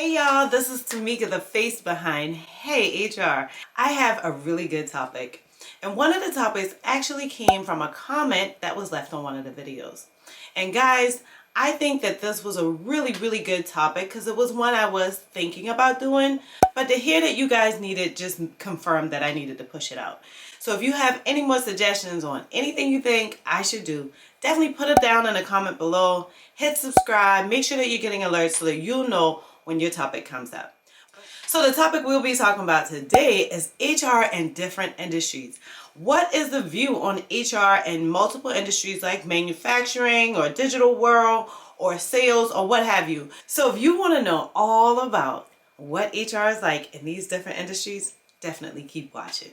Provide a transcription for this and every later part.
Hey y'all, this is Tamika, the face behind Hey HR. I have a really good topic. And one of the topics actually came from a comment that was left on one of the videos. And guys, I think that this was a really good topic because it was one I was thinking about doing. But to hear that you guys needed just confirmed that I needed to push it out. So if you have any more suggestions on anything you think I should do, definitely put it down in the comment below. Hit subscribe. Make sure that you're getting alerts so that you'll know when your topic comes up. So the topic we'll be talking about today is HR in different industries. What is the view on HR in multiple industries like manufacturing or digital world or sales or what have you? So if you want to know all about what HR is like in these different industries, definitely keep watching.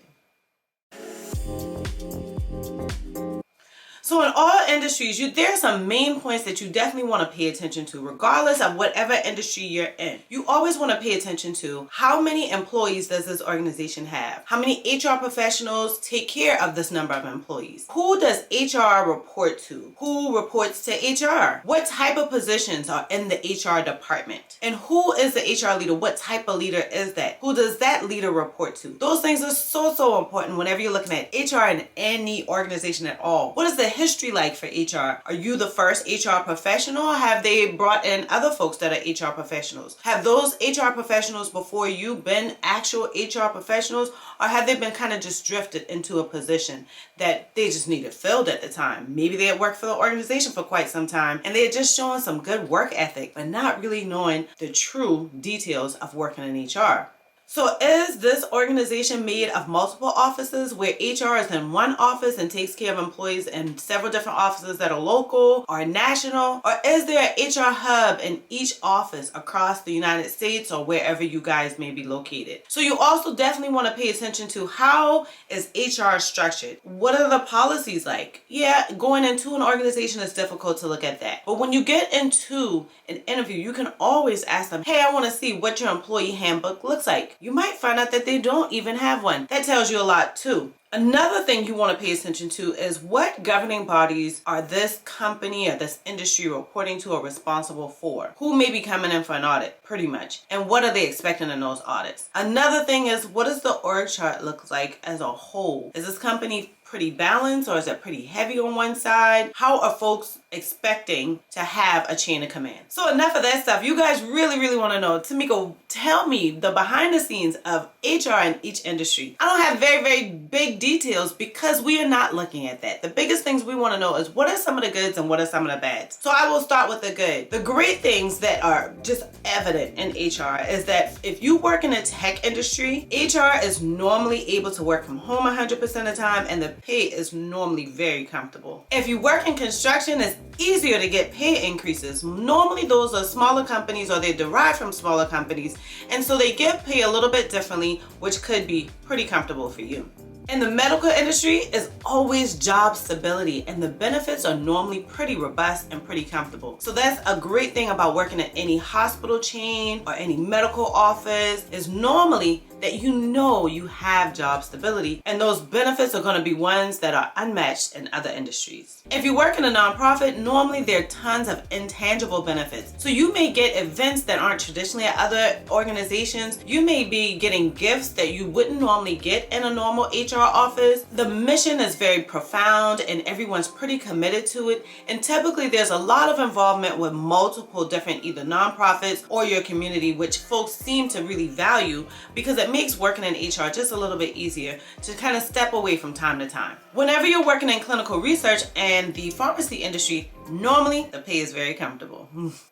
So in all industries, there are some main points that you definitely want to pay attention to, regardless of whatever industry you're in. You always want to pay attention to how many employees does this organization have? How many HR professionals take care of this number of employees? Who does HR report to? Who reports to HR? What type of positions are in the HR department? And who is the HR leader? What type of leader is that? Who does that leader report to? Those things are so important whenever you're looking at HR in any organization at all. What is the history like for HR? Are you the first HR professional? Have they brought in other folks that are HR professionals? Have those HR professionals before you been actual HR professionals, or have they been kind of just drifted into a position that they just needed filled at the time? Maybe they had worked for the organization for quite some time and they're just showing some good work ethic, but not really knowing the true details of working in HR. So is this organization made of multiple offices where HR is in one office and takes care of employees in several different offices that are local or national? Or is there an HR hub in each office across the United States or wherever you guys may be located? So you also definitely want to pay attention to how is HR structured? What are the policies like? Yeah, going into an organization is difficult to look at that. But when you get into an interview, you can always ask them, hey, I want to see what your employee handbook looks like. You might find out that they don't even have one. That tells you a lot too. Another thing you want to pay attention to is what governing bodies are this company or this industry reporting to or responsible for? Who may be coming in for an audit, pretty much. And what are they expecting in those audits? Another thing is, what does the org chart look like as a whole? Is this company pretty balanced or is it pretty heavy on one side? How are folks expecting to have a chain of command? So enough of that stuff. You guys really want to know. Tamika, tell me the behind the scenes of HR in each industry. I don't have very big details because we are not looking at that. The biggest things we want to know is what are some of the goods and what are some of the bads. So I will start with the good. The great things that are just evident in HR is that if you work in a tech industry, HR is normally able to work from home 100% of the time and the pay is normally very comfortable. If you work in construction, it's easier to get pay increases. Normally those are smaller companies or they derive from smaller companies, and so they get paid a little bit differently, which could be pretty comfortable for you. In the medical industry is always job stability and the benefits are normally pretty robust and pretty comfortable. So that's a great thing about working at any hospital chain or any medical office is normally that you know you have job stability and those benefits are going to be ones that are unmatched in other industries. If you work in a nonprofit, normally there are tons of intangible benefits. So you may get events that aren't traditionally at other organizations. You may be getting gifts that you wouldn't normally get in a normal HR office. The mission is very profound and everyone's pretty committed to it. And typically there's a lot of involvement with multiple different either nonprofits or your community, which folks seem to really value because it makes working in HR just a little bit easier to kind of step away from time to time. Whenever you're working in clinical research and the pharmacy industry, normally the pay is very comfortable.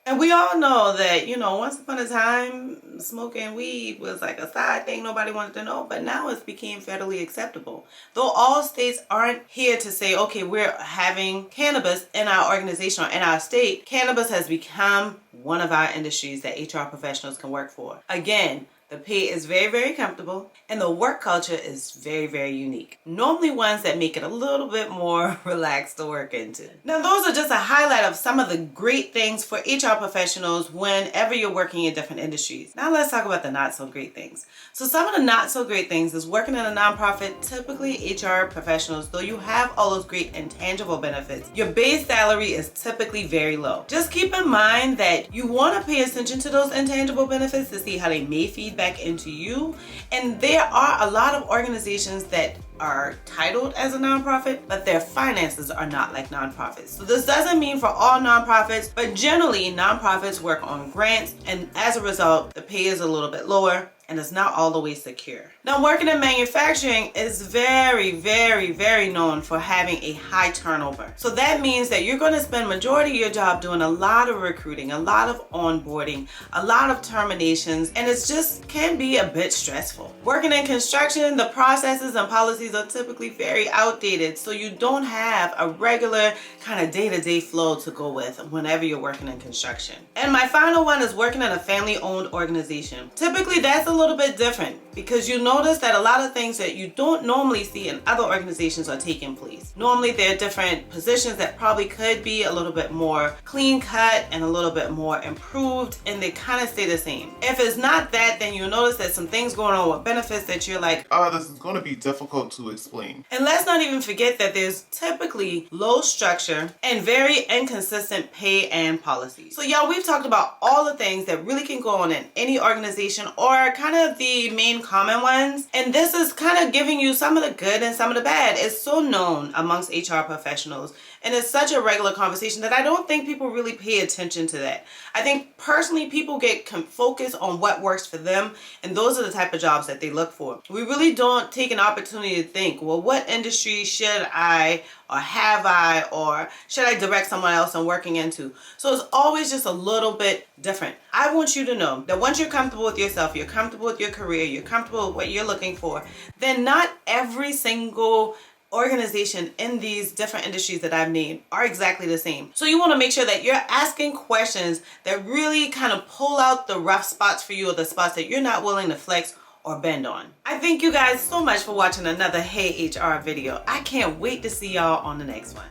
And we all know that, once upon a time, smoking weed was like a side thing nobody wanted to know, but now it's became federally acceptable. Though all states aren't here to say, okay, we're having cannabis in our organization or in our state, cannabis has become one of our industries that HR professionals can work for. Again, the pay is very comfortable and the work culture is very unique. Normally ones that make it a little bit more relaxed to work into. Now those are just a highlight of some of the great things for HR professionals whenever you're working in different industries. Now let's talk about the not so great things. So some of the not so great things is working in a nonprofit. Typically HR professionals, though you have all those great intangible benefits, your base salary is typically very low. Just keep in mind that you want to pay attention to those intangible benefits to see how they may feed back into you. And there are a lot of organizations that are titled as a nonprofit, but their finances are not like nonprofits. So this doesn't mean for all nonprofits, but generally nonprofits work on grants, and as a result, the pay is a little bit lower and it's not all the way secure. Now, working in manufacturing is very, very, very known for having a high turnover. So that means that you're going to spend majority of your job doing a lot of recruiting, a lot of onboarding, a lot of terminations, and it just can be a bit stressful. Working in construction, the processes and policies are typically very outdated, so you don't have a regular kind of day-to-day flow to go with whenever you're working in construction. And my final one is working in a family-owned organization. Typically, that's a little bit different because you notice that a lot of things that you don't normally see in other organizations are taking place. Normally, there are different positions that probably could be a little bit more clean cut and a little bit more improved, and they kind of stay the same. If it's not that, then you'll notice that some things going on with benefits that you're like, oh, this is going to be difficult to explain. And let's not even forget that there's typically low structure and very inconsistent pay and policies. So y'all, we've talked about all the things that really can go on in any organization, or kind of the main common ones. And this is kind of giving you some of the good and some of the bad. It's so known amongst HR professionals, and it's such a regular conversation that I don't think people really pay attention to that. I think personally people get focused on what works for them, and those are the type of jobs that they look for. We really don't take an opportunity to think, well, what industry should I, or have I, or should I direct someone else I'm working into? So it's always just a little bit different. I want you to know that once you're comfortable with yourself, you're comfortable with your career, you're comfortable with what you're looking for, then not every single organization in these different industries that I've named are exactly the same. So you want to make sure that you're asking questions that really kind of pull out the rough spots for you, or the spots that you're not willing to flex or bend on. I thank you guys so much for watching another Hey HR video. I can't wait to see y'all on the next one.